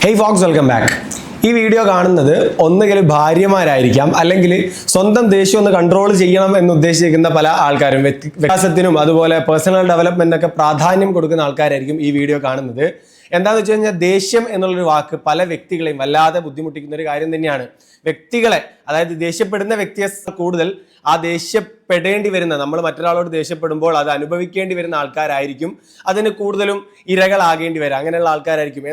Hey folks, welcome back. ഈ video കാണുന്നത് ഒന്നുകിൽ ഭാര്യമാരായിരിക്കാം, അല്ലെങ്കിൽ സ്വന്തം ദേഷ്യം ഒന്ന് കൺട്രോൾ ചെയ്യണം എന്ന് ഉദ്ദേശിക്കുന്ന പല ആൾക്കാരും, വികാസത്തിനും അതുപോലെ പേഴ്സണൽ ഡെവലപ്മെന്റിനൊക്കെ പ്രാധാന്യം കൊടുക്കുന്ന ആൾക്കാരായിരിക്കും ഈ വീഡിയോ കാണുന്നത്. എന്താണെന്ന് വെച്ച് കഴിഞ്ഞാൽ ദേഷ്യം എന്നുള്ളൊരു വാക്ക് പല വ്യക്തികളെയും വല്ലാതെ ബുദ്ധിമുട്ടിക്കുന്ന ഒരു കാര്യം തന്നെയാണ്. വ്യക്തികളെ, അതായത് ദേഷ്യപ്പെടുന്ന വ്യക്തിയെ കൂടുതൽ ആ ദേഷ്യപ്പെടേണ്ടി വരുന്ന, നമ്മൾ മറ്റൊരാളോട് ദേഷ്യപ്പെടുമ്പോൾ അത് അനുഭവിക്കേണ്ടി വരുന്ന ആൾക്കാരായിരിക്കും അതിന് കൂടുതലും ഇരകളാകേണ്ടി വരിക. അങ്ങനെയുള്ള ആൾക്കാരായിരിക്കും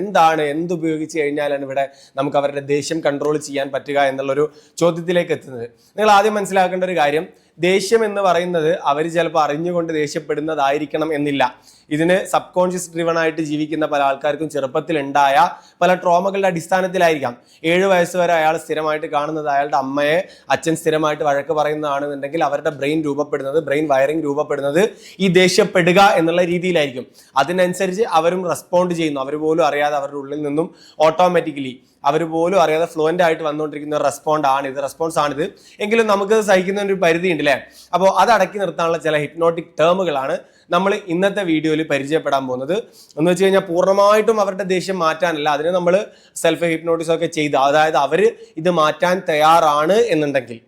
എന്തുപയോഗിച്ച് കഴിഞ്ഞാലാണ് ഇവിടെ നമുക്ക് അവരുടെ ദേഷ്യം കൺട്രോൾ ചെയ്യാൻ പറ്റുക എന്നുള്ളൊരു ചോദ്യത്തിലേക്ക് എത്തുന്നത്. നിങ്ങൾ ആദ്യം മനസ്സിലാക്കേണ്ട ഒരു കാര്യം, ദേഷ്യം എന്ന് പറയുന്നത് അവർ ചിലപ്പോൾ അറിഞ്ഞുകൊണ്ട് ദേഷ്യപ്പെടുന്നതായിരിക്കണം എന്നില്ല. ഇതിന് സബ് കോൺഷ്യസ് ഡ്രിവൺ ആയിട്ട് ജീവിക്കുന്ന പല ആൾക്കാർക്കും ചെറുപ്പത്തിൽ ഉണ്ടായ പല ട്രോമകളുടെ അടിസ്ഥാനത്തിലായിരിക്കാം. 7 വയസ്സ് വരെ അയാൾ സ്ഥിരമായിട്ട് കാണുന്നത് അയാളുടെ അമ്മയെ അച്ഛൻ സ്ഥിരമായിട്ട് വഴക്ക് പറയുന്നതാണെന്നുണ്ടെങ്കിൽ അവരുടെ ബ്രെയിൻ വയറിംഗ് രൂപപ്പെടുന്നത് ഈ ദേഷ്യപ്പെടുക എന്നുള്ള രീതിയിലായിരിക്കും. അതിനനുസരിച്ച് അവരും റെസ്പോണ്ട് ചെയ്യുന്നു. അവർ പോലും അറിയാതെ അവരുടെ ഉള്ളിൽ നിന്നും ഓട്ടോമാറ്റിക്കലി അവർ പോലും അറിയാതെ ഫ്ലുവൻ്റ് ആയിട്ട് വന്നുകൊണ്ടിരിക്കുന്ന റെസ്പോൺസ് ആണിത്. എങ്കിലും നമുക്ക് സഹിക്കുന്ന ഒരു പരിധി ഉണ്ട് അല്ലേ? അപ്പോൾ അത് അടക്കി നിർത്താനുള്ള ചില ഹിപ്നോട്ടിക് ടേമുകളാണ് നമ്മൾ ഇന്നത്തെ വീഡിയോയിൽ പരിചയപ്പെടാൻ പോകുന്നത്. എന്ന് വെച്ച് കഴിഞ്ഞാൽ പൂർണ്ണമായിട്ടും അവരുടെ ദേഷ്യം മാറ്റാനല്ല, അതിന് നമ്മൾ സെൽഫ് ഹിപ്നോട്ടിസം ഒക്കെ ചെയ്ത്, അതായത് അവർ ഇത് മാറ്റാൻ തയ്യാറാണ് എന്നുണ്ടെങ്കിൽ,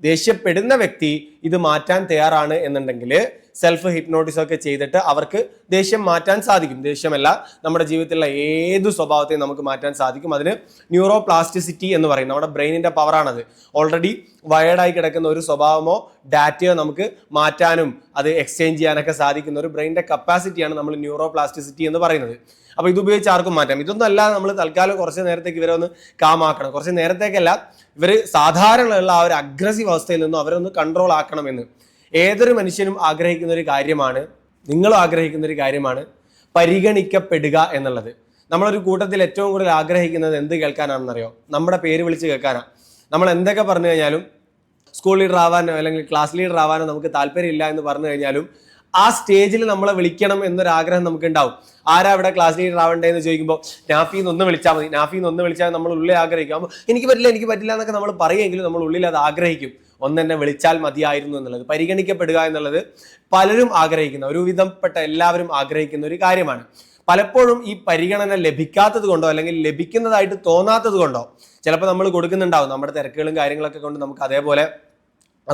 ദേഷ്യപ്പെടുന്ന വ്യക്തി ഇത് മാറ്റാൻ തയ്യാറാണ് എന്നുണ്ടെങ്കിൽ സെൽഫ് ഹിപ്നോട്ടിസം ഒക്കെ ചെയ്തിട്ട് അവർക്ക് ദേഷ്യം മാറ്റാൻ സാധിക്കും. ദേഷ്യമല്ല, നമ്മുടെ ജീവിതത്തിലുള്ള ഏതു സ്വഭാവത്തെയും നമുക്ക് മാറ്റാൻ സാധിക്കും. അതിന് ന്യൂറോ പ്ലാസ്റ്റിസിറ്റി എന്ന് പറയും. നമ്മുടെ ബ്രെയിനിന്റെ പവറാണത്. ഓൾറെഡി വയേർഡായി കിടക്കുന്ന ഒരു സ്വഭാവമോ ഡാറ്റയോ നമുക്ക് മാറ്റാനും അത് എക്സ്ചേഞ്ച് ചെയ്യാനൊക്കെ സാധിക്കുന്ന ഒരു ബ്രെയിനിന്റെ കപ്പാസിറ്റിയാണ് നമ്മൾ ന്യൂറോ പ്ലാസ്റ്റിസിറ്റി എന്ന് പറയുന്നത്. അപ്പോൾ ഇത് ഉപയോഗിച്ച് ആർക്കും മാറ്റാം. ഇതൊന്നും അല്ല, നമ്മൾ തൽക്കാലം കുറച്ച് നേരത്തേക്ക് ഇവരെ ഒന്ന് കാമാക്കണം. കുറച്ച് നേരത്തേക്കല്ല, ഇവർ സാധാരണയുള്ള ആ ഒരു അഗ്രസീവ് അവസ്ഥയിൽ നിന്നും അവരൊന്ന് കൺട്രോൾ ആക്കണമെന്ന് ഏതൊരു മനുഷ്യനും ആഗ്രഹിക്കുന്ന ഒരു കാര്യമാണ്, നിങ്ങളും ആഗ്രഹിക്കുന്ന ഒരു കാര്യമാണ് പരിഗണിക്കപ്പെടുക എന്നുള്ളത്. നമ്മളൊരു കൂട്ടത്തിൽ ഏറ്റവും കൂടുതൽ ആഗ്രഹിക്കുന്നത് എന്ത് കേൾക്കാനാണെന്നറിയോ? നമ്മുടെ പേര് വിളിച്ച് കേൾക്കാനാണ്. നമ്മൾ എന്തൊക്കെ പറഞ്ഞു കഴിഞ്ഞാലും, സ്കൂൾ ലീഡർ ആവാനോ അല്ലെങ്കിൽ ക്ലാസ് ലീഡർ ആവാനോ നമുക്ക് താല്പര്യമില്ല എന്ന് പറഞ്ഞു കഴിഞ്ഞാലും ആ സ്റ്റേജിൽ നമ്മളെ വിളിക്കണം എന്നൊരാഗ്രഹം നമുക്ക് ഉണ്ടാവും. ആരാ ഇവിടെ ക്ലാസ് ലീഡർ ആവണ്ടേന്ന് ചോദിക്കുമ്പോൾ നാഫീന്ന് ഒന്ന് വിളിച്ചാൽ മതി, നാഫീന്ന് ഒന്ന് വിളിച്ചാൽ നമ്മൾ ഉള്ളിൽ ആഗ്രഹിക്കും. അപ്പോൾ എനിക്ക് പറ്റില്ല എന്നൊക്കെ നമ്മൾ പറയുമെങ്കിലും നമ്മൾ ഉള്ളിൽ അത് ആഗ്രഹിക്കും. ഒന്നെന്നെ വിളിച്ചാൽ മതിയായിരുന്നു എന്നുള്ളത്. പരിഗണിക്കപ്പെടുക എന്നുള്ളത് പലരും ആഗ്രഹിക്കുന്ന, ഒരുവിധപ്പെട്ട എല്ലാവരും ആഗ്രഹിക്കുന്ന ഒരു കാര്യമാണ്. പലപ്പോഴും ഈ പരിഗണന ലഭിക്കാത്തത് കൊണ്ടോ അല്ലെങ്കിൽ ലഭിക്കുന്നതായിട്ട് തോന്നാത്തത് കൊണ്ടോ ചിലപ്പോൾ നമ്മൾ കൊടുക്കുന്നുണ്ടാവും. നമ്മുടെ തിരക്കുകളും കാര്യങ്ങളൊക്കെ കൊണ്ട് നമുക്ക് അതേപോലെ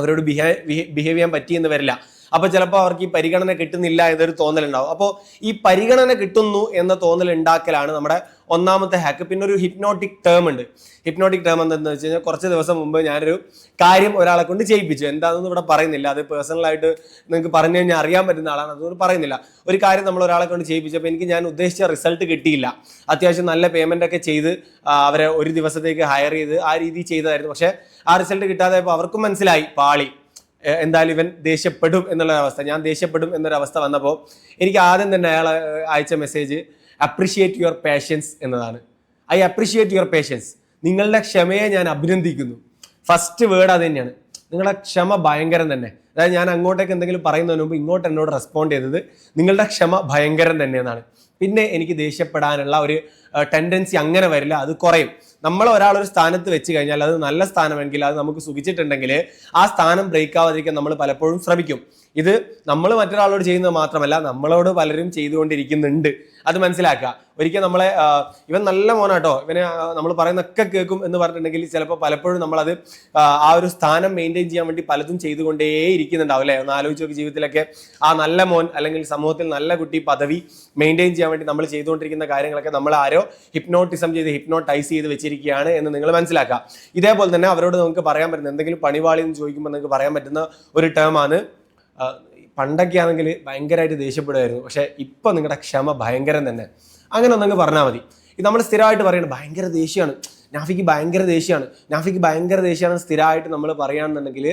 അവരോട് ബിഹേവ് ചെയ്യാൻ പറ്റിയെന്ന് വരില്ല. അപ്പൊ ചിലപ്പോൾ അവർക്ക് ഈ പരിഗണന കിട്ടുന്നില്ല എന്നൊരു തോന്നലുണ്ടാവും. അപ്പോൾ ഈ പരിഗണന കിട്ടുന്നു എന്ന തോന്നൽ ഉണ്ടാക്കലാണ് നമ്മുടെ ഒന്നാമത്തെ ഹാക്ക്. പിന്നെ ഒരു ഹിപ്നോട്ടിക് ടേം ഉണ്ട്. ഹിപ്നോട്ടിക് ടേം എന്താണെന്ന് വെച്ച് കഴിഞ്ഞാൽ, കുറച്ച് ദിവസം മുമ്പ് ഞാനൊരു കാര്യം ഒരാളെ കൊണ്ട് ചെയ്യിപ്പിച്ചു. എന്താണെന്ന് ഇവിടെ പറയുന്നില്ല, അത് പേഴ്സണലായിട്ട് നിങ്ങൾക്ക് പറഞ്ഞു കഴിഞ്ഞാൽ അറിയാൻ പറ്റുന്ന ആളാണ്, അതൊന്നും പറയുന്നില്ല. ഒരു കാര്യം നമ്മൾ ഒരാളെ കൊണ്ട് ചെയ്യിപ്പിച്ചപ്പോൾ എനിക്ക് ഞാൻ ഉദ്ദേശിച്ച റിസൾട്ട് കിട്ടിയില്ല. അത്യാവശ്യം നല്ല പേയ്മെന്റ് ഒക്കെ ചെയ്ത് അവരെ ഒരു ദിവസത്തേക്ക് ഹയർ ചെയ്ത് ആ രീതി ചെയ്തതായിരുന്നു. പക്ഷെ ആ റിസൾട്ട് കിട്ടാതെ അവർക്കും മനസ്സിലായി പാളി, എന്തായാലും ഇവൻ ദേഷ്യപ്പെടും എന്നുള്ളൊരവസ്ഥ, ഞാൻ ദേഷ്യപ്പെടും എന്നൊരവസ്ഥ വന്നപ്പോൾ എനിക്ക് ആദ്യം തന്നെ അയാൾ അയച്ച മെസ്സേജ് അപ്രിഷിയേറ്റ് യുവർ പേഷ്യൻസ് എന്നതാണ്. I appreciate your patients. നിങ്ങളുടെ ക്ഷമയെ ഞാൻ അഭിനന്ദിക്കുന്നു. ഫസ്റ്റ് വേർഡ് അത് തന്നെയാണ്. നിങ്ങളുടെ ക്ഷമ ഭയങ്കരം തന്നെ. അതായത് ഞാൻ അങ്ങോട്ടേക്ക് എന്തെങ്കിലും പറയുന്നതിന് മുമ്പ് ഇങ്ങോട്ട് എന്നോട് റെസ്പോണ്ട് ചെയ്തത് നിങ്ങളുടെ ക്ഷമ ഭയങ്കരം തന്നെ എന്നാണ്. പിന്നെ എനിക്ക് ദേഷ്യപ്പെടാനുള്ള ഒരു ടെൻഡൻസി അങ്ങനെ വരില്ല, അത് കുറയും. നമ്മൾ ഒരാളൊരു സ്ഥാനത്ത് വെച്ച് കഴിഞ്ഞാൽ അത് നല്ല സ്ഥാനമെങ്കിൽ, അത് നമുക്ക് സുഖിച്ചിട്ടുണ്ടെങ്കിൽ ആ സ്ഥാനം ബ്രേക്ക് ആവാതിരിക്കാൻ നമ്മൾ പലപ്പോഴും ശ്രമിക്കും. ഇത് നമ്മൾ മറ്റൊരാളോട് ചെയ്യുന്നത് മാത്രമല്ല, നമ്മളോട് പലരും ചെയ്തുകൊണ്ടിരിക്കുന്നുണ്ട്. അത് മനസ്സിലാക്കുക. ഒരിക്കൽ നമ്മളെ ഇവൻ നല്ല മോനാട്ടോ, ഇവനെ നമ്മൾ പറയുന്നൊക്കെ കേൾക്കും എന്ന് പറഞ്ഞിട്ടുണ്ടെങ്കിൽ ചിലപ്പോൾ പലപ്പോഴും നമ്മളത് ആ ഒരു സ്ഥാനം മെയിൻറ്റെയിൻ ചെയ്യാൻ വേണ്ടി പലതും ചെയ്തുകൊണ്ടേ ഇരിക്കുന്നുണ്ടാവും അല്ലേ? ഒന്ന് ആലോചിച്ച് നോക്കി, ജീവിതത്തിലൊക്കെ ആ നല്ല മോൻ അല്ലെങ്കിൽ സമൂഹത്തിൽ നല്ല കുട്ടി പദവി മെയിൻറ്റെയിൻ ചെയ്യാൻ വേണ്ടി നമ്മൾ ചെയ്തുകൊണ്ടിരിക്കുന്ന കാര്യങ്ങളൊക്കെ നമ്മൾ ആരോ ഹിപ്നോട്ടിസം ചെയ്ത് ഹിപ്നോട്ടൈസ് ചെയ്ത് വെച്ചിരിക്കുകയാണ് എന്ന് നിങ്ങൾ മനസ്സിലാക്കുക. ഇതേപോലെ തന്നെ അവരോട് നമുക്ക് പറയാൻ പറ്റുന്ന എന്തെങ്കിലും പണിവാളി എന്ന് ചോദിക്കുമ്പോൾ നിങ്ങൾക്ക് പറയാൻ പറ്റുന്ന ഒരു ടേമാണ്, പണ്ടൊക്കെ ആണെങ്കിൽ ഭയങ്കരമായിട്ട് ദേഷ്യപ്പെടുമായിരുന്നു, പക്ഷെ ഇപ്പൊ നിങ്ങളുടെ ക്ഷമ ഭയങ്കരം തന്നെ. അങ്ങനെ ഒന്നങ്ങ് പറഞ്ഞാൽ മതി. ഇത് നമ്മൾ സ്ഥിരമായിട്ട് പറയുന്നത് ഭയങ്കര ദേഷ്യമാണ്, നാഫിക്ക് ഭയങ്കര ദേഷ്യമാണ് സ്ഥിരമായിട്ട് നമ്മൾ പറയുകയാണെന്നുണ്ടെങ്കിൽ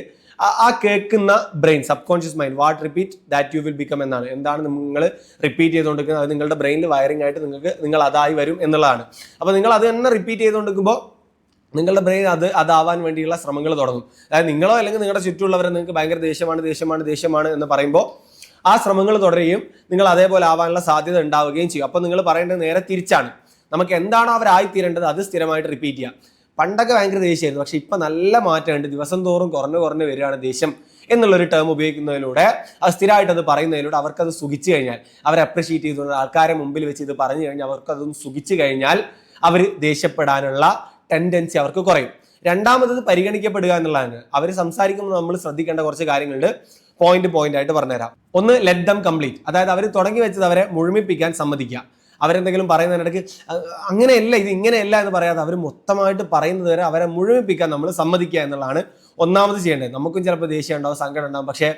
ആ കേൾക്കുന്ന brain, sub conscious mind, what repeat that you will become എന്നാണ്. എന്താണ് നിങ്ങൾ റിപ്പീറ്റ് ചെയ്തുകൊണ്ടിരിക്കുന്നത് അത് നിങ്ങളുടെ ബ്രെയിനിൽ വയറിംഗ് ആയിട്ട് നിങ്ങൾ അതായി വരും എന്നുള്ളതാണ്. അപ്പോൾ നിങ്ങൾ അത് തന്നെ റിപ്പീറ്റ് ചെയ്തുകൊണ്ടിരിക്കുമ്പോൾ നിങ്ങളുടെ ബ്രെയിൻ അതാവാൻ വേണ്ടിയുള്ള ശ്രമങ്ങൾ തുടങ്ങും. അതായത് നിങ്ങളോ അല്ലെങ്കിൽ നിങ്ങളുടെ ചുറ്റുമുള്ളവരെ നിങ്ങൾക്ക് ഭയങ്കര ദേഷ്യമാണ് എന്ന് പറയുമ്പോൾ ആ ശ്രമങ്ങൾ തുടരുകയും നിങ്ങൾ അതേപോലെ ആവാനുള്ള സാധ്യത ഉണ്ടാവുകയും ചെയ്യും. അപ്പോൾ നിങ്ങൾ പറയേണ്ടത് നേരെ തിരിച്ചാണ്. നമുക്ക് എന്താണോ അവരായിത്തീരേണ്ടത് അത് സ്ഥിരമായിട്ട് റിപ്പീറ്റ് ചെയ്യാം. പണ്ടൊക്കെ ഭയങ്കര ദേഷ്യമായിരുന്നു, പക്ഷെ ഇപ്പം നല്ല മാറ്റമുണ്ട്. ദിവസം തോറും കുറഞ്ഞു വരികയാണ് ദേഷ്യം എന്നുള്ളൊരു ടേം ഉപയോഗിക്കുന്നതിലൂടെ, അത് സ്ഥിരമായിട്ട് അത് പറയുന്നതിലൂടെ അവർക്കത് സുഖിച്ചു കഴിഞ്ഞാൽ, അവരെ അപ്രിഷിയേറ്റ് ചെയ്തുകൊണ്ട് ആൾക്കാരെ മുമ്പിൽ വെച്ച് ഇത് പറഞ്ഞു കഴിഞ്ഞാൽ അവർക്കതൊന്ന് സുഖിച്ചു കഴിഞ്ഞാൽ അവർ ദേഷ്യപ്പെടാനുള്ള ടെൻഡൻസി അവർക്ക് കുറയും. രണ്ടാമത്തത് പരിഗണിക്കപ്പെടുക എന്നുള്ളതാണ്. അവർ സംസാരിക്കുമ്പോൾ നമ്മൾ ശ്രദ്ധിക്കേണ്ട കുറച്ച് കാര്യങ്ങളുണ്ട്. പോയിന്റ് ആയിട്ട് പറഞ്ഞുതരാം. ഒന്ന്, ലെറ്റ് ദം കംപ്ലീറ്റ്. അതായത് അവർ തുടങ്ങി വെച്ചത് അവരെ മുഴുമിപ്പിക്കാൻ സമ്മതിക്കുക. അവരെന്തെങ്കിലും പറയുന്നതിനിടയ്ക്ക് അങ്ങനെയല്ല, ഇത് ഇങ്ങനെയല്ല എന്ന് പറയാതെ അവർ മൊത്തമായിട്ട് പറയുന്നത് വരെ അവരെ മുഴുമിപ്പിക്കാൻ നമ്മൾ സമ്മതിക്കുക എന്നുള്ളതാണ് ഒന്നാമത് ചെയ്യേണ്ടത്. നമുക്കും ചിലപ്പോൾ ദേഷ്യം ഉണ്ടാവും, സങ്കടം ഉണ്ടാവും, പക്ഷേ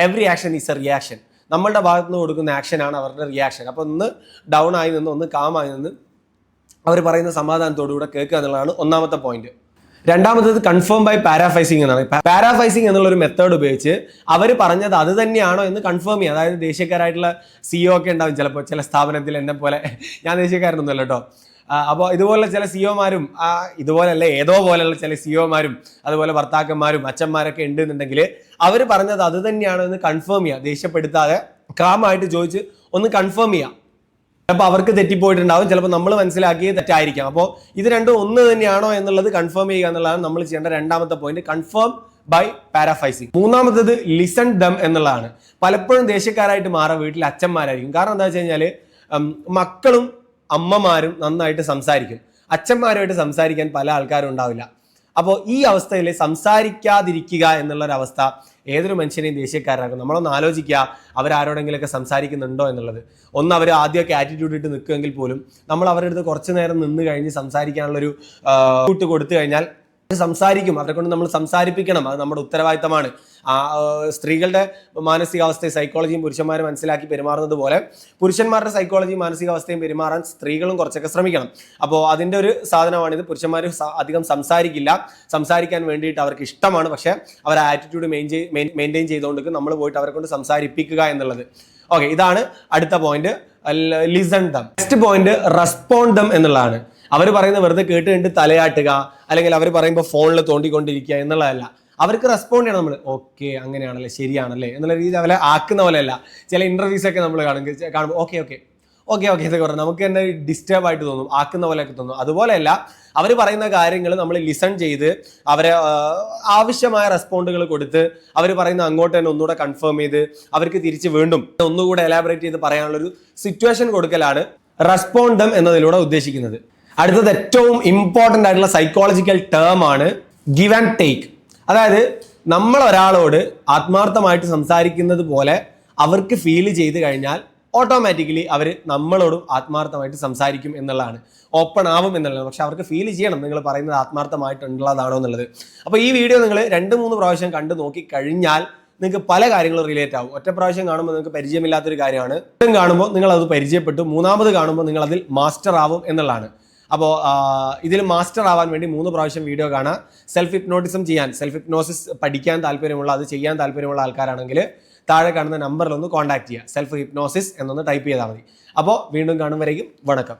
every action is A reaction. നമ്മളുടെ ഭാഗത്ത് നിന്ന് കൊടുക്കുന്ന ആക്ഷനാണ് അവരുടെ റിയാക്ഷൻ. അപ്പോൾ ഒന്ന് ഡൗൺ ആയി നിന്ന്, ഒന്ന് കാമായി നിന്ന് അവർ പറയുന്ന സമാധാനത്തോടുകൂടെ കേൾക്കുക എന്നുള്ളതാണ് ഒന്നാമത്തെ പോയിന്റ്. രണ്ടാമത്തത് കൺഫേം ബൈ പാരാഫൈസിങ് എന്നാണ്. പാരാഫൈസിങ് എന്നുള്ള ഒരു മെത്തേഡ് ഉപയോഗിച്ച് അവർ പറഞ്ഞത് അത് തന്നെയാണോ എന്ന് കൺഫേം ചെയ്യുക. അതായത് ദേശീയക്കാരായിട്ടുള്ള CEO ഒക്കെ ഉണ്ടാവും ചിലപ്പോൾ ചില സ്ഥാപനത്തിൽ, എന്നെ പോലെ. ഞാൻ ദേശീയക്കാരനൊന്നുമല്ല കേട്ടോ. അപ്പോൾ ഇതുപോലുള്ള ചില സിഒമാരും ഇതുപോലെയല്ല ഏതോ പോലെയുള്ള ചില സിഒമാരും അതുപോലെ ഭർത്താക്കന്മാരും അച്ഛന്മാരൊക്കെ ഉണ്ട് എന്നുണ്ടെങ്കിൽ അവർ പറഞ്ഞത് അത് തന്നെയാണോ എന്ന് കൺഫേം ചെയ്യുക. ദേഷ്യപ്പെടുത്താതെ കാമായിട്ട് ചോദിച്ച് ഒന്ന് കൺഫേം ചെയ്യാം. ചിലപ്പോൾ അവർക്ക് തെറ്റിപ്പോയിട്ടുണ്ടാവും, ചിലപ്പോൾ നമ്മൾ മനസ്സിലാക്കിയത് തെറ്റായിരിക്കാം. അപ്പോൾ ഇത് രണ്ടും ഒന്ന് തന്നെയാണോ എന്നുള്ളത് കൺഫേം ചെയ്യുക എന്നുള്ളതാണ് നമ്മൾ ചെയ്യേണ്ട രണ്ടാമത്തെ പോയിന്റ്, കൺഫേം ബൈ പാരാഫൈസിങ്. മൂന്നാമത്തത് ലിസൺ ദം എന്നുള്ളതാണ്. പലപ്പോഴും ദേഷ്യക്കാരായിട്ട് മാറാൻ വീട്ടിൽ അച്ഛന്മാരായിരിക്കും. കാരണം എന്താ വെച്ച് കഴിഞ്ഞാൽ മക്കളും അമ്മമാരും നന്നായിട്ട് സംസാരിക്കും, അച്ഛന്മാരുമായിട്ട് സംസാരിക്കാൻ പല ആൾക്കാരും ഉണ്ടാവില്ല. അപ്പോൾ ഈ അവസ്ഥയിൽ സംസാരിക്കാതിരിക്കുക എന്നുള്ളൊരവസ്ഥ ഏതൊരു മനുഷ്യനെയും ദേഷ്യക്കാരാക്കും. നമ്മളൊന്ന് ആലോചിക്കുക, അവരാരോടെങ്കിലൊക്കെ സംസാരിക്കുന്നുണ്ടോ എന്നുള്ളത്. ഒന്ന് അവർ ആദ്യമൊക്കെ ആറ്റിറ്റ്യൂഡ് ഇട്ട് നിൽക്കുമെങ്കിൽ പോലും നമ്മൾ അവരുടെ അടുത്ത് കുറച്ച് നേരം നിന്ന് കഴിഞ്ഞ് സംസാരിക്കാനുള്ളൊരു കൂട്ട് കൊടുത്തു കഴിഞ്ഞാൽ സംസാരിക്കും. അവരെ കൊണ്ട് നമ്മൾ സംസാരിപ്പിക്കണം, അത് നമ്മുടെ ഉത്തരവാദിത്തമാണ്. സ്ത്രീകളുടെ മാനസികാവസ്ഥയെ സൈക്കോളജിയും പുരുഷന്മാരും മനസ്സിലാക്കി പെരുമാറുന്നത് പോലെ പുരുഷന്മാരുടെ സൈക്കോളജിയും മാനസികാവസ്ഥയും പെരുമാറാൻ സ്ത്രീകളും കുറച്ചൊക്കെ ശ്രമിക്കണം. അപ്പോൾ അതിൻ്റെ ഒരു സാധനമാണിത്. പുരുഷന്മാർ അധികം സംസാരിക്കാൻ വേണ്ടിയിട്ട് അവർക്ക് ഇഷ്ടമാണ്, പക്ഷേ അവർ ആറ്റിറ്റ്യൂഡ് മെയിൻറ്റെയിൻ ചെയ്തുകൊണ്ട് നമ്മൾ പോയിട്ട് അവരെ കൊണ്ട് സംസാരിപ്പിക്കുക എന്നുള്ളത്. ഓക്കെ, ഇതാണ് അടുത്ത point, listen dum. Next point, respond dum എന്നുള്ളതാണ്. അവർ പറയുന്നത് വെറുതെ കേട്ട് കണ്ട് തലയാട്ടുക, അല്ലെങ്കിൽ അവർ പറയുമ്പോൾ ഫോണിൽ തോണ്ടിക്കൊണ്ടിരിക്കുക എന്നുള്ളതല്ല. അവർക്ക് റെസ്പോണ്ട് ചെയ്യണം. നമ്മൾ ഓക്കെ അങ്ങനെയാണല്ലേ, ശരിയാണല്ലേ എന്നുള്ള രീതിയിൽ അവരെ ആക്കുന്ന പോലെയല്ല. ചില ഇന്റർവ്യൂസ് ഒക്കെ നമ്മൾ കാണുമ്പോൾ ഓക്കെ ഇതൊക്കെ പറഞ്ഞാൽ നമുക്ക് തന്നെ ഡിസ്റ്റർബ് ആയിട്ട് തോന്നും, ആക്കുന്ന പോലെയൊക്കെ തോന്നും. അതുപോലെയല്ല, അവർ പറയുന്ന കാര്യങ്ങൾ നമ്മൾ ലിസൺ ചെയ്ത് അവരെ ആവശ്യമായ റെസ്പോണ്ടുകൾ കൊടുത്ത് അവർ പറയുന്ന അങ്ങോട്ട് തന്നെ ഒന്നുകൂടെ കൺഫേം ചെയ്ത് അവർക്ക് തിരിച്ച് വീണ്ടും ഒന്നുകൂടെ എലാബറേറ്റ് ചെയ്ത് പറയാനുള്ളൊരു സിറ്റുവേഷൻ കൊടുക്കലാണ് റെസ്പോണ്ട് ദം എന്നതിലൂടെ ഉദ്ദേശിക്കുന്നത്. അടുത്തത് ഏറ്റവും ഇമ്പോർട്ടൻ്റ് ആയിട്ടുള്ള സൈക്കോളജിക്കൽ ടേം ആണ് ഗിവ് ആൻഡ് ടേക്ക്. അതായത് നമ്മൾ ഒരാളോട് ആത്മാർത്ഥമായിട്ട് സംസാരിക്കുന്നത് പോലെ അവർക്ക് ഫീൽ ചെയ്ത് കഴിഞ്ഞാൽ ഓട്ടോമാറ്റിക്കലി അവർ നമ്മളോടും ആത്മാർത്ഥമായിട്ട് സംസാരിക്കും എന്നുള്ളതാണ്, ഓപ്പൺ ആവും എന്നുള്ളത്. പക്ഷെ അവർക്ക് ഫീൽ ചെയ്യണം നിങ്ങൾ പറയുന്നത് ആത്മാർത്ഥമായിട്ടുള്ളതാണോ എന്നുള്ളത്. അപ്പോൾ ഈ വീഡിയോ നിങ്ങൾ 2-3 പ്രാവശ്യം കണ്ടു നോക്കി കഴിഞ്ഞാൽ നിങ്ങൾക്ക് പല കാര്യങ്ങളും റിലേറ്റ് ആവും. ഒറ്റ പ്രാവശ്യം കാണുമ്പോൾ നിങ്ങൾക്ക് പരിചയമില്ലാത്തൊരു കാര്യമാണ്, കാണുമ്പോൾ നിങ്ങൾ അത് പരിചയപ്പെട്ടു, മൂന്നാമത് കാണുമ്പോൾ നിങ്ങൾ അതിൽ മാസ്റ്റർ ആവും എന്നുള്ളതാണ്. അപ്പോൾ ഇതിൽ മാസ്റ്റർ ആവാൻ വേണ്ടി 3 പ്രാവശ്യം വീഡിയോ കാണാം. സെൽഫ് ഹിപ്നോട്ടിസം ചെയ്യാൻ, സെൽഫ് ഹിപ്നോസിസ് പഠിക്കാൻ താല്പര്യമുള്ള, അത് ചെയ്യാൻ താല്പര്യമുള്ള ആൾക്കാരാണെങ്കിൽ താഴെ കാണുന്ന നമ്പറിൽ ഒന്ന് കോൺടാക്ട് ചെയ്യുക. സെൽഫ് ഹിപ്നോസിസ് എന്നൊന്ന് ടൈപ്പ് ചെയ്താൽ മതി. അപ്പോൾ വീണ്ടും കാണും വരേക്കും വണക്കം.